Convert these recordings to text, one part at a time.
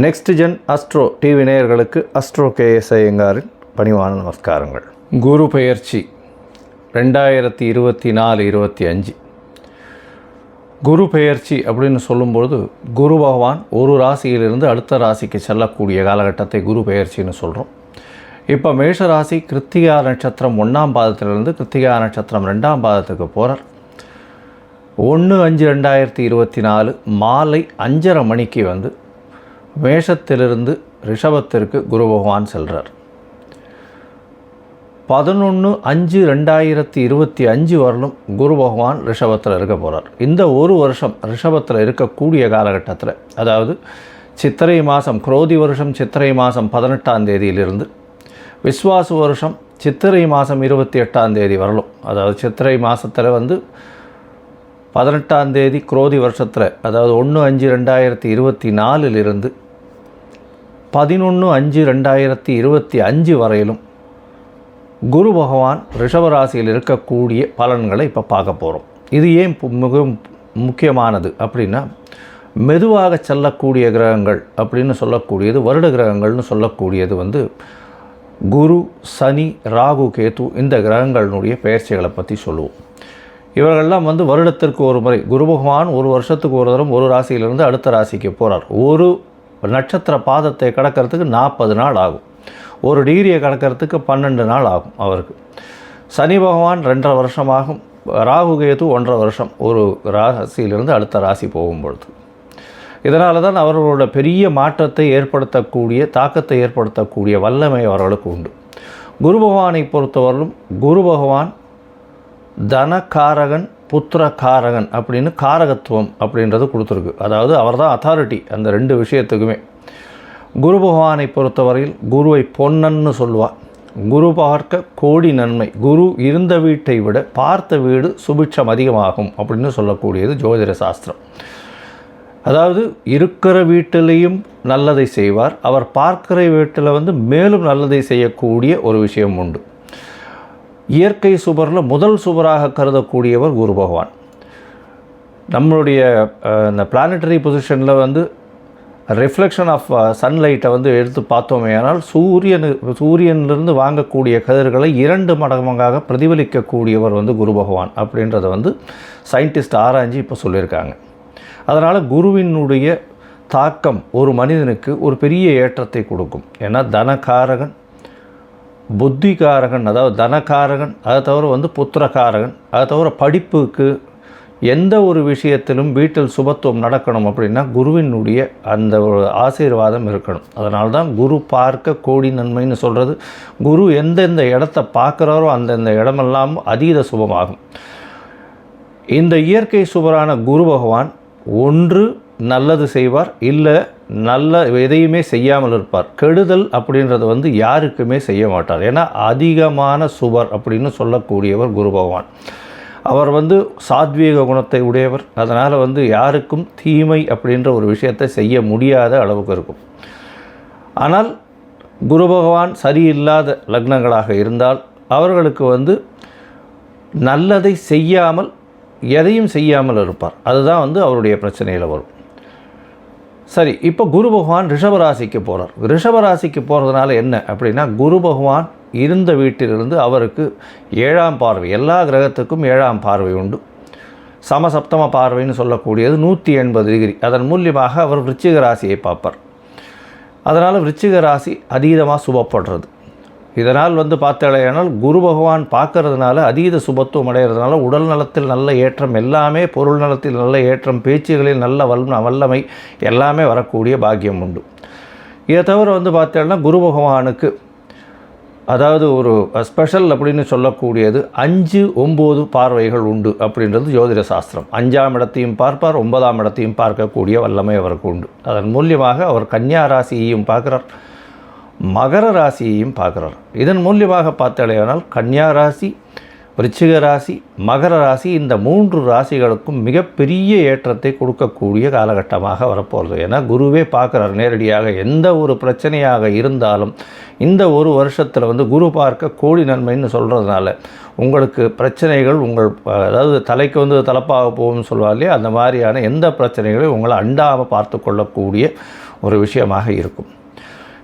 Next gen astro TV நேயர்களுக்கு astro KS ஐயங்காரின் பணிவான நமஸ்காரங்கள். குரு பெயர்ச்சி 2024-25 குரு பெயர்ச்சி அப்படின்னு சொல்லும்பொழுது குரு பகவான் ஒரு ராசியிலிருந்து அடுத்த ராசிக்கு செல்லக்கூடிய காலகட்டத்தை குரு பெயர்ச்சின்னு சொல்கிறோம். இப்போ மேஷ ராசி கிருத்திகா நட்சத்திரம் 1ஆம் பாதத்திலிருந்து கிருத்திகா நட்சத்திரம் 2ஆம் பாதத்துக்கு போகிறார். 1/5/2024 மாலை 5:30 மணிக்கு வந்து மேஷத்திலிருந்து ரிஷபத்திற்கு குரு பகவான் செல்கிறார். 11/5/2025 வரலும் குரு பகவான் ரிஷபத்தில் இருக்க போகிறார். இந்த ஒரு வருஷம் ரிஷபத்தில் இருக்கக்கூடிய காலகட்டத்தில், அதாவது சித்திரை மாதம் குரோதி வருஷம் சித்திரை மாதம் 18ஆம் தேதியிலிருந்து விஸ்வாசு வருஷம் சித்திரை மாதம் 28ஆம் தேதி வரலும், அதாவது சித்திரை மாதத்தில் வந்து 18ஆம் தேதி குரோதி வருஷத்தில், அதாவது 1/5/2024 11/5/2025 வரையிலும் குரு பகவான் ரிஷபராசியில் இருக்கக்கூடிய பலன்களை இப்போ பார்க்க போகிறோம். இது ஏன் மிகவும் முக்கியமானது அப்படின்னா, மெதுவாக செல்லக்கூடிய கிரகங்கள் அப்படின்னு சொல்லக்கூடியது, வருட கிரகங்கள்னு சொல்லக்கூடியது வந்து குரு, சனி, ராகு, கேது, இந்த கிரகங்களினுடைய பெயர்ச்சிகளை பற்றி சொல்லுவோம். இவர்கள்லாம் வந்து வருடத்திற்கு ஒரு முறை, குரு பகவான் ஒரு வருஷத்துக்கு ஒரு தரம் ஒரு ராசியிலிருந்து அடுத்த ராசிக்கு போகிறார். ஒரு நட்சத்திர பாதத்தை கடக்கிறதுக்கு 40 நாள் ஆகும். ஒரு டிகிரியை கடக்கிறதுக்கு 12 நாள் ஆகும் அவருக்கு. சனி பகவான் 2.5 வருஷமாகும். ராகு கேது 1.5 வருஷம் ஒரு ராசியிலிருந்து அடுத்த ராசி போகும்பொழுது. இதனால தான் அவர்களோட பெரிய மாற்றத்தை ஏற்படுத்தக்கூடிய, தாக்கத்தை ஏற்படுத்தக்கூடிய வல்லமை அவர்களுக்கு உண்டு. குரு பகவானை பொறுத்தவரையிலும் குரு பகவான் தனகாரகன், புத்திரகாரகன் அப்படின்னு காரகத்துவம் அப்படின்றது கொடுத்துருக்கு. அதாவது அவர் தான் அத்தாரிட்டி அந்த 2 விஷயத்துக்குமே. குரு பகவானை பொறுத்தவரையில் குருவை பொன்னன்னு சொல்லுவார். குரு பார்க்க கோடி நன்மை, குரு இருந்த வீட்டை விட பார்த்த வீடு சுபிட்சம் அதிகமாகும் அப்படின்னு சொல்லக்கூடியது ஜோதிட சாஸ்திரம். அதாவது இருக்கிற வீட்டிலையும் நல்லதை செய்வார், அவர் பார்க்கிற வீட்டில் வந்து மேலும் நல்லதை செய்யக்கூடிய ஒரு விஷயம் உண்டு. இயற்கை சுபரில் முதல் சுபராக கருதக்கூடியவர் குரு பகவான். நம்மளுடைய இந்த பிளானட்டரி பொசிஷனில் வந்து ரிஃப்ளெக்ஷன் ஆஃப் சன்லைட்டை வந்து எடுத்து பார்த்தோமே, ஆனால் சூரியனிலிருந்து வாங்கக்கூடிய கதிர்களை 2 மடங்காக பிரதிபலிக்கக்கூடியவர் வந்து குரு பகவான் அப்படின்றத வந்து சயின்டிஸ்ட் ஆராய்ச்சி இப்போ சொல்லியிருக்காங்க. அதனால் குருவினுடைய தாக்கம் ஒரு மனிதனுக்கு ஒரு பெரிய ஏற்றத்தை கொடுக்கும். ஏன்னா தனகாரகன், புத்திகாரகன், அதாவது தனகாரகன், அதை தவிர வந்து புத்திரகாரகன், அதை தவிர படிப்புக்கு எந்த ஒரு விஷயத்திலும் வீட்டில் சுபத்துவம் நடக்கணும் அப்படின்னா குருவினுடைய அந்த ஒரு ஆசீர்வாதம் இருக்கணும். அதனால தான் குரு பார்க்க கோடி நன்மைன்னு சொல்கிறது. குரு எந்தெந்த இடத்த பார்க்குறாரோ அந்தந்த இடமெல்லாம் அதீத சுபமாகும். இந்த இயற்கை சுபரான குரு பகவான் ஒன்று நல்லது செய்வார், இல்லை நல்ல எதையுமே செய்யாமல் இருப்பார். கெடுதல் அப்படின்றது வந்து யாருக்குமே செய்ய மாட்டார். ஏன்னா அதிகமான சுபர் அப்படின்னு சொல்லக்கூடியவர் குரு பகவான். அவர் வந்து சாத்வீக குணத்தை உடையவர். அதனால் வந்து யாருக்கும் தீமை அப்படின்ற ஒரு விஷயத்தை செய்ய முடியாத அளவுக்கு இருக்கும். ஆனால் குரு பகவான் சரியில்லாத லக்னங்களாக இருந்தால் அவர்களுக்கு வந்து நல்லதை செய்யாமல் எதையும் செய்யாமல் இருப்பார். அதுதான் வந்து அவருடைய பிரச்சனையில் வரும். சரி, இப்போ குரு பகவான் ரிஷபராசிக்கு போகிறார். ரிஷபராசிக்கு போகிறதுனால என்ன அப்படின்னா, குரு பகவான் இருந்த வீட்டிலிருந்து அவருக்கு 7ஆம் பார்வை, எல்லா கிரகத்துக்கும் 7ஆம் பார்வை உண்டு. சமசப்தம பார்வைன்னு சொல்லக்கூடியது 180 டிகிரி. அதன் மூலியமாக அவர் விருச்சிக ராசியை பார்ப்பார். அதனால் விருச்சிக ராசி அதீதமாக சுபப்படுறது. இதனால் வந்து பார்த்தாலேயானால் குரு பகவான் பார்க்கறதுனால அதீத சுபத்துவம் அடைகிறதுனால உடல் நலத்தில் நல்ல ஏற்றம், எல்லாமே பொருள் நலத்தில் நல்ல ஏற்றம், பேச்சுகளில் நல்ல வல்லமை எல்லாமே வரக்கூடிய பாக்கியம் உண்டு. இதை தவிர வந்து பார்த்தோன்னா குரு பகவானுக்கு அதாவது ஒரு ஸ்பெஷல் அப்படின்னு சொல்லக்கூடியது 5-9 பார்வைகள் உண்டு அப்படின்றது ஜோதிட சாஸ்திரம். 5ஆம் இடத்தையும் பார்ப்பார், 9ஆம் இடத்தையும் பார்க்கக்கூடிய வல்லமை அவருக்கு உண்டு. அதன் மூலியமாக அவர் கன்னியா ராசியையும் பார்க்குறார், மகர ராசியையும் பார்க்குறார். இதன் மூலியமாக பார்த்தாலேயானால் கன்னியா ராசி, விருச்சிக ராசி, மகர ராசி, இந்த 3 ராசிகளுக்கும் மிகப்பெரிய ஏற்றத்தை கொடுக்கக்கூடிய காலகட்டமாக வரப்போகிறது. ஏன்னா குருவே பார்க்குறார் நேரடியாக. எந்த ஒரு பிரச்சனையாக இருந்தாலும் இந்த ஒரு வருஷத்தில் வந்து குரு பார்க்க கோடி நன்மைன்னு சொல்கிறதுனால உங்களுக்கு பிரச்சனைகள் அதாவது தலைக்கு வந்து தலப்பாக போகும்னு சொல்லுவார் இல்லையா, அந்த மாதிரியான எந்த பிரச்சனைகளையும் உங்களை அண்டாமல் பார்த்து கொள்ளக்கூடிய ஒரு விஷயமாக இருக்கும்.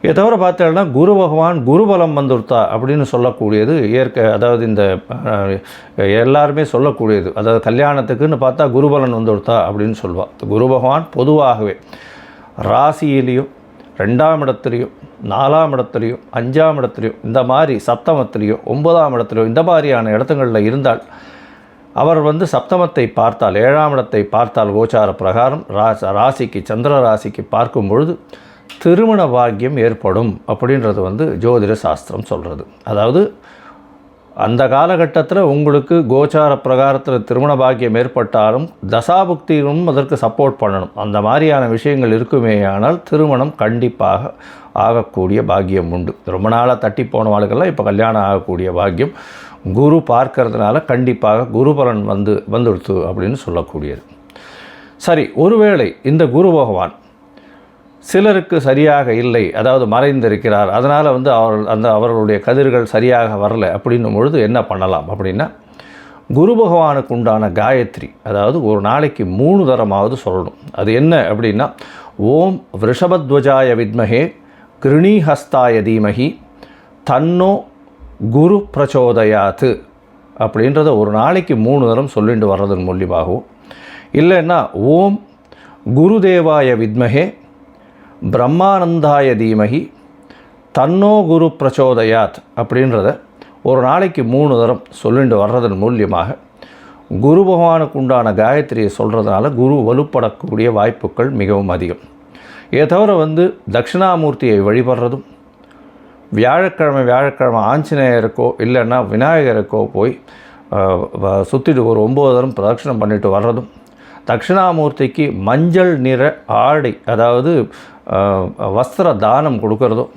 இதை தவிர பார்த்தோம்னா குரு பகவான் குருபலம் வந்துடுத்தா அப்படின்னு சொல்லக்கூடியது அதாவது இந்த எல்லாருமே சொல்லக்கூடியது. அதாவது கல்யாணத்துக்குன்னு பார்த்தா குருபலன் வந்துடுத்தா அப்படின்னு சொல்லுவாள். குரு பகவான் பொதுவாகவே ராசியிலையும் 2ஆம் இடத்துலையும் 4ஆம் இடத்துலையும் 5ஆம் இடத்துலையும் இந்த மாதிரி சப்தமத்திலையும் 9ஆம் இடத்துலையும் இந்த மாதிரியான இடத்துங்களில் இருந்தால் அவர் வந்து சப்தமத்தை பார்த்தால் 7ஆம் இடத்தை பார்த்தால் கோச்சார பிரகாரம் ராசிக்கு சந்திர ராசிக்கு பார்க்கும் பொழுது திருமண பாக்கியம் ஏற்படும் அப்படின்றது வந்து ஜோதிட சாஸ்திரம் சொல்கிறது. அதாவது அந்த காலகட்டத்தில் உங்களுக்கு கோச்சார பிரகாரத்தில் திருமண பாக்கியம் ஏற்பட்டாலும் தசாபுக்தியும் அதற்கு சப்போர்ட் பண்ணணும். அந்த மாதிரியான விஷயங்கள் இருக்குமேயானால் திருமணம் கண்டிப்பாக ஆகக்கூடிய பாக்கியம் உண்டு. ரொம்ப நாளாக தட்டி போனவாளுக்கெல்லாம் இப்போ கல்யாணம் ஆகக்கூடிய பாக்கியம் குரு பார்க்கறதுனால கண்டிப்பாக குருபலன் வந்துடுத்து அப்படின்னு சொல்லக்கூடியது. சரி, ஒருவேளை இந்த குரு பகவான் சிலருக்கு சரியாக இல்லை, அதாவது மறைந்திருக்கிறார், அதனால் வந்து அவர்களுடைய கதிர்கள் சரியாக வரலை அப்படின்னும் பொழுது என்ன பண்ணலாம் அப்படின்னா, குரு பகவானுக்கு உண்டான காயத்ரி அதாவது ஒரு நாளைக்கு 3 தரமாவது சொல்லணும். அது என்ன அப்படின்னா, ஓம் விருஷபத்வஜாய வித்மஹே கிருணிஹஸ்தாய தீமஹி தன்னோ குரு பிரச்சோதயாத்து அப்படின்றத ஒரு நாளைக்கு 3 தரம் சொல்லிட்டு வர்றதன் மூலியமாகவும், இல்லைன்னா ஓம் குருதேவாய வித்மஹே பிரம்மானந்தாய தீமஹி தன்னோ குரு பிரச்சோதயாத் அப்படின்றத ஒரு நாளைக்கு 3 தரம் சொல்லிட்டு வர்றதன் மூலியமாக குரு பகவானுக்கு உண்டான காயத்ரியை சொல்கிறதுனால குரு வலுப்படக்கூடிய வாய்ப்புகள் மிகவும் அதிகம். இதை தவிர வந்து தட்சிணாமூர்த்தியை வழிபடுறதும், வியாழக்கிழமை ஆஞ்சநேயருக்கோ இல்லைன்னா விநாயகருக்கோ போய் சுற்றிட்டு ஒரு 9 தரம் பிரதட்சணம் பண்ணிட்டு வர்றதும், தட்சிணாமூர்த்திக்கு மஞ்சள் நிற ஆடை அதாவது வஸ்திர தானம் கொடுக்கறதும்,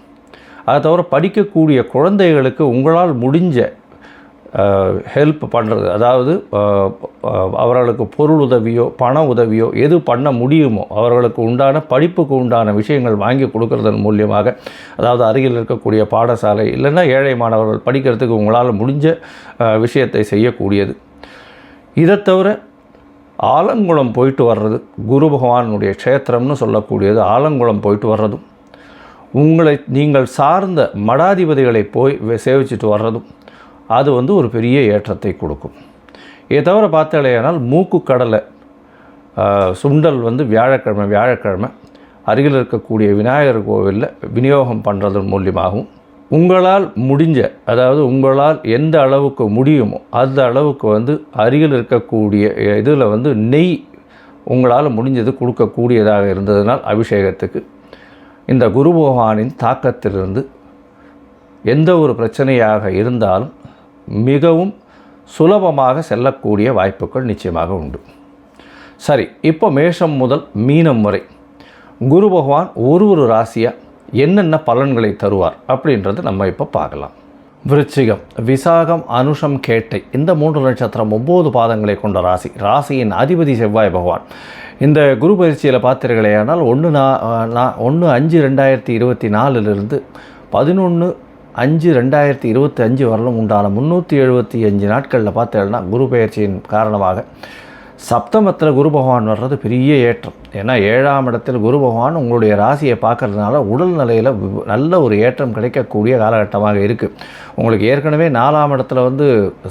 அதை தவிர படிக்கக்கூடிய குழந்தைகளுக்கு உங்களால் முடிஞ்ச ஹெல்ப் பண்ணுறது, அதாவது அவர்களுக்கு பொருள் உதவியோ பண உதவியோ எது பண்ண முடியுமோ அவர்களுக்கு உண்டான படிப்புக்கு உண்டான விஷயங்கள் வாங்கி கொடுக்கறதன் மூலியமாக, அதாவது அருகில் இருக்கக்கூடிய பாடசாலை இல்லைன்னா ஏழை மாணவர்கள் படிக்கிறதுக்கு உங்களால் முடிஞ்ச விஷயத்தை செய்யக்கூடியது. இதை தவிர ஆலங்குளம் போயிட்டு வர்றது, குரு பகவானுடைய க்ஷேத்திரம்னு சொல்லக்கூடியது ஆலங்குளம் போயிட்டு வர்றதும், நீங்கள் சார்ந்த மடாதிபதிகளை போய் சேவிச்சுட்டு வர்றதும் அது வந்து ஒரு பெரிய ஏற்றத்தை கொடுக்கும். இதை தவிர பார்த்தாலேயானால் மூக்கு கடலை சுண்டல் வந்து வியாழக்கிழமை அருகில் இருக்கக்கூடிய விநாயகர் கோவிலில் விநியோகம் பண்ணுறதன் மூலியமாகவும், உங்களால் முடிஞ்ச அதாவது உங்களால் எந்த அளவுக்கு முடியுமோ அந்த அளவுக்கு வந்து அருகில் இருக்கக்கூடிய இதில் வந்து நெய் உங்களால் முடிஞ்சது கொடுக்கக்கூடியதாக இருந்ததுனால் அபிஷேகத்துக்கு இந்த குரு பகவானின் தாக்கத்திலிருந்து எந்த ஒரு பிரச்சனையாக இருந்தாலும் மிகவும் சுலபமாக செல்லக்கூடிய வாய்ப்புகள் நிச்சயமாக உண்டு. சரி, இப்போ மேஷம் முதல் மீனம் வரை குரு பகவான் ஒரு ராசியாக என்னென்ன பலன்களை தருவார் அப்படின்றது நம்ம இப்போ பார்க்கலாம். விருச்சிகம், விசாகம், அனுஷம், கேட்டை இந்த 3 நட்சத்திரம் 9 பாதங்களை கொண்ட ராசியின் அதிபதி செவ்வாய் பகவான். இந்த குரு பயிற்சியில் பார்த்தீர்களேயானால் 1/5/2024 11/5/2025 வரலும் உண்டான 375 நாட்களில் பார்த்தீங்கன்னா குரு பயிற்சியின் காரணமாக சப்தமத்தில் குரு பகவான் வர்றது பெரிய ஏற்றம். ஏன்னா 7ஆம் இடத்தில் குரு பகவான் உங்களுடைய ராசியை பார்க்கறதுனால உடல் நிலையில் நல்ல ஒரு ஏற்றம் கிடைக்கக்கூடிய காலகட்டமாக இருக்குது. உங்களுக்கு ஏற்கனவே 4ஆம் இடத்துல வந்து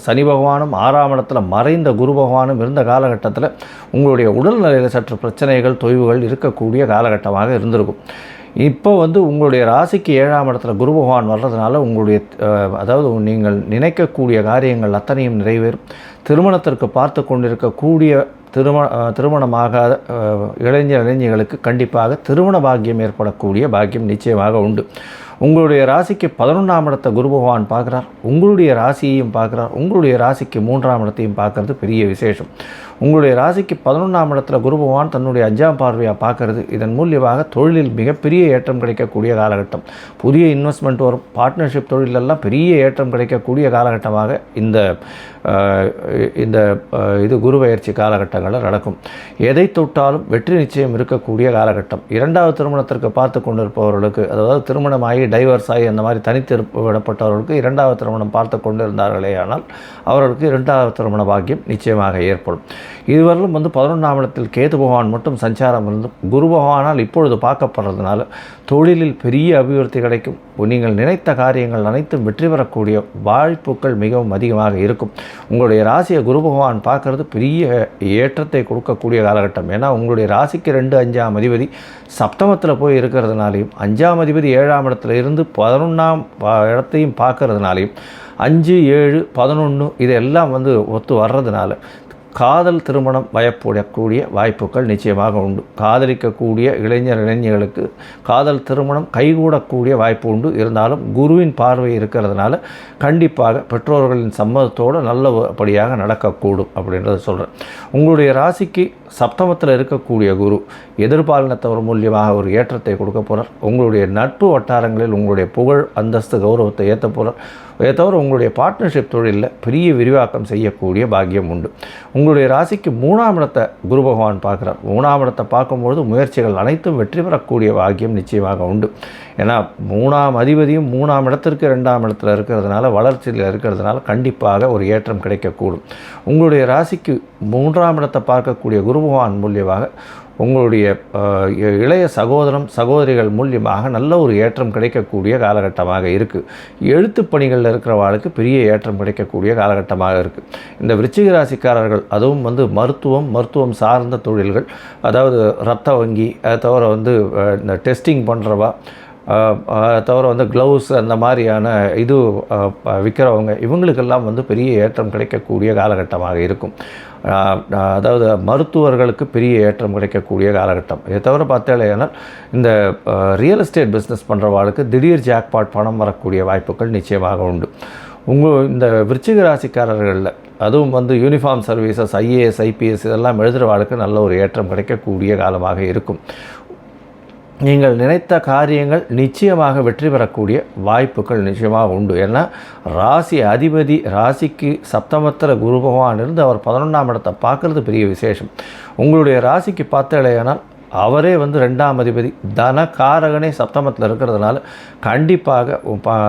சனி பகவானும் 6ஆம் இடத்துல மறைந்த குரு பகவானும் இருந்த காலகட்டத்தில் உங்களுடைய உடல் நிலையில் சற்று பிரச்சனைகள் தொய்வுகள் இருக்கக்கூடிய காலகட்டமாக இருந்திருக்கும். இப்போ வந்து உங்களுடைய ராசிக்கு 7ஆம் இடத்துல குரு பகவான் வர்றதுனால உங்களுடைய அதாவது நீங்கள் நினைக்கக்கூடிய காரியங்கள் அத்தனையும் நிறைவேறும். திருமணத்திற்கு பார்த்து கொண்டிருக்கக்கூடிய திருமணமாகாத இளைஞர்களுக்கு கண்டிப்பாக திருமண பாக்கியம் ஏற்படக்கூடிய பாக்கியம் நிச்சயமாக உண்டு. உங்களுடைய ராசிக்கு 11ஆம் இடத்தை குரு பகவான் பார்க்குறார், உங்களுடைய ராசியையும் பார்க்குறார், உங்களுடைய ராசிக்கு 3ஆம் இடத்தையும் பார்க்குறது பெரிய விசேஷம். உங்களுடைய ராசிக்கு 11ஆம் இடத்துல குரு பகவான் தன்னுடைய 5ஆம் பார்வையாக பார்க்கறது, இதன் மூலியமாக தொழிலில் மிகப்பெரிய ஏற்றம் கிடைக்கக்கூடிய காலகட்டம். புதிய இன்வெஸ்ட்மெண்ட் வரும், பார்ட்னர்ஷிப் தொழிலெல்லாம் பெரிய ஏற்றம் கிடைக்கக்கூடிய காலகட்டமாக இந்த இது குரு பயிற்சி காலகட்டங்களில் நடக்கும். எதை தொட்டாலும் வெற்றி நிச்சயம் இருக்கக்கூடிய காலகட்டம். 2வது திருமணத்திற்கு பார்த்து கொண்டிருப்பவர்களுக்கு, அதாவது திருமணமாகி டைவர்ஸ் ஆகி அந்த மாதிரி தனித்து விடப்பட்டவர்களுக்கு 2வது திருமணம் பார்த்து கொண்டு இருந்தார்களே ஆனால் அவர்களுக்கு 2வது திருமண பாக்கியம் நிச்சயமாக ஏற்படும். இதுவரையிலும் 11ஆம் இடத்தில் கேது பகவான் மட்டும் சஞ்சாரம் இருந்து குரு பகவானால் இப்பொழுது பார்க்கப்படுறதுனால தொழிலில் பெரிய அபிவிருத்தி கிடைக்கும். நீங்கள் நினைத்த காரியங்கள் அனைத்தும் வெற்றி பெறக்கூடிய வாய்ப்புகள் மிகவும் அதிகமாக இருக்கும். உங்களுடைய ராசியை குரு பகவான் பார்க்கறது பெரிய ஏற்றத்தை கொடுக்கக்கூடிய காலகட்டம். ஏன்னா உங்களுடைய ராசிக்கு 2, 5ஆம் அதிபதி சப்தமத்தில் போய் இருக்கிறதுனாலையும் 5ஆம் அதிபதி 7ஆம் இடத்துல இருந்து 11ஆம் இடத்தையும் பார்க்கறதுனாலையும் 5, 7, 11 இதெல்லாம் ஒத்து வர்றதுனால காதல் திருமணம் வயப்படக்கூடிய வாய்ப்புகள் நிச்சயமாக உண்டு. காதலிக்கக்கூடிய இளைஞர்களுக்கு காதல் திருமணம் கைகூடக்கூடிய வாய்ப்பு உண்டு. இருந்தாலும் குருவின் பார்வை இருக்கிறதுனால கண்டிப்பாக பெற்றோர்களின் சம்மதத்தோடு நல்லபடியாக நடக்கக்கூடும் அப்படின்றத சொல்கிறேன். உங்களுடைய ராசிக்கு சப்தமத்தில் இருக்கக்கூடிய குரு எதிர்பாலினத்தவர் மூலியமாக ஒரு ஏற்றத்தை கொடுக்க போகிறார். உங்களுடைய நட்பு வட்டாரங்களில் உங்களுடைய புகழ், அந்தஸ்து, கௌரவத்தை ஏற்ற போகிறார். இதை தவிர உங்களுடைய பார்ட்னர்ஷிப் தொழிலில் பெரிய விரிவாக்கம் செய்யக்கூடிய பாக்கியம் உண்டு. உங்களுடைய ராசிக்கு 3ஆம் இடத்தை குரு பகவான் பார்க்குறார். 3ஆம் இடத்தை பார்க்கும்பொழுது முயற்சிகள் அனைத்தும் வெற்றி பெறக்கூடிய பாக்கியம் நிச்சயமாக உண்டு. ஏன்னா 3ஆம் அதிபதியும் 3ஆம் இடத்திற்கு 2ஆம் இடத்துல இருக்கிறதுனால, வளர்ச்சியில் இருக்கிறதுனால கண்டிப்பாக ஒரு ஏற்றம் கிடைக்கக்கூடும். உங்களுடைய ராசிக்கு 3ஆம் இடத்தை பார்க்கக்கூடிய குரு பகவான் மூலியமாக உங்களுடைய இளைய சகோதரிகள் மூலியமாக நல்ல ஒரு ஏற்றம் கிடைக்கக்கூடிய காலகட்டமாக இருக்குது. எழுத்து பணிகளில் இருக்கிறவர்களுக்கு பெரிய ஏற்றம் கிடைக்கக்கூடிய காலகட்டமாக இருக்குது. இந்த விருச்சிக ராசிக்காரர்கள், அதுவும் மருத்துவம் சார்ந்த தொழில்கள், அதாவது இரத்த வங்கி, அதை தவிர இந்த டெஸ்டிங் பண்ணுறவா, தவிர க்ளவுஸ் அந்த மாதிரியான இது விற்கிறவங்க, இவங்களுக்கெல்லாம் பெரிய ஏற்றம் கிடைக்கக்கூடிய காலகட்டமாக இருக்கும். அதாவது மருத்துவர்களுக்கு பெரிய ஏற்றம் கிடைக்கக்கூடிய காலகட்டம். இதை தவிர பார்த்தாலேனால் இந்த ரியல் எஸ்டேட் பிஸ்னஸ் பண்ணுறவாளுக்கு திடீர் ஜாக்பாட் பணம் வரக்கூடிய வாய்ப்புகள் நிச்சயமாக உண்டு. இந்த விருச்சிக ராசிக்காரர்களில் அதுவும் யூனிஃபார்ம் சர்வீசஸ், IAS, IPS இதெல்லாம் எழுதுகிறவாளுக்கு நல்ல ஒரு ஏற்றம் கிடைக்கக்கூடிய காலமாக இருக்கும். நீங்கள் நினைத்த காரியங்கள் நிச்சயமாக வெற்றி பெறக்கூடிய வாய்ப்புகள் நிச்சயமாக உண்டு. ஏன்னா ராசி அதிபதி ராசிக்கு சப்தமத்தில் குரு பகவான் இருந்து அவர் 11ஆம் இடத்தை பார்க்குறது பெரிய விசேஷம். உங்களுடைய ராசிக்கு பார்த்தாலேயானால் அவரே 2ஆம் அதிபதி தனகாரகனே சப்தமத்தில் இருக்கிறதுனால கண்டிப்பாக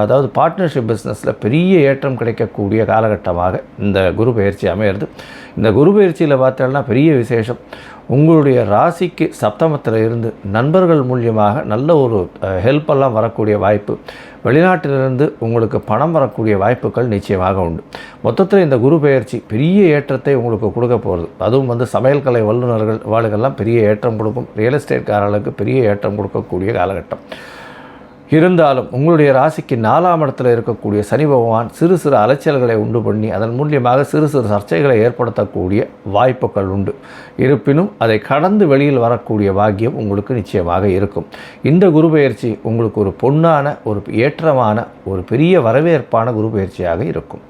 அதாவது பார்ட்னர்ஷிப் பிஸ்னஸில் பெரிய ஏற்றம் கிடைக்கக்கூடிய காலகட்டமாக இந்த குரு பயிற்சி அமையிறது. இந்த குரு பயிற்சியில் பார்த்தோம்னா பெரிய விசேஷம். உங்களுடைய ராசிக்கு சப்தமத்தில் இருந்து நண்பர்கள் மூலியமாக நல்ல ஒரு ஹெல்ப்பெல்லாம் வரக்கூடிய வாய்ப்பு, வெளிநாட்டிலிருந்து உங்களுக்கு பணம் வரக்கூடிய வாய்ப்புகள் நிச்சயமாக உண்டு. மொத்தத்தில் இந்த குரு பெயர்ச்சி பெரிய ஏற்றத்தை உங்களுக்கு கொடுக்க போகிறது. அதுவும் சமையல் கலை வல்லுநர்கள் வாழ்கெல்லாம் பெரிய ஏற்றம் கொடுக்கும். ரியல் எஸ்டேட்காரர்களுக்கு பெரிய ஏற்றம் கொடுக்கக்கூடிய காலகட்டம். இருந்தாலும் உங்களுடைய ராசிக்கு 4ஆம் இடத்துல இருக்கக்கூடிய சனி பகவான் சிறு அலைச்சல்களை உண்டு பண்ணி அதன் மூலியமாக சிறு சர்ச்சைகளை ஏற்படுத்தக்கூடிய வாய்ப்புகள் உண்டு. இருப்பினும் அதை கடந்து வெளியில் வரக்கூடிய பாக்கியம் உங்களுக்கு நிச்சயமாக இருக்கும். இந்த குரு பெயர்ச்சி உங்களுக்கு ஒரு பொன்னான, ஒரு ஏற்றமான, ஒரு பெரிய வரவேற்பான குரு பெயர்ச்சியாக இருக்கும்.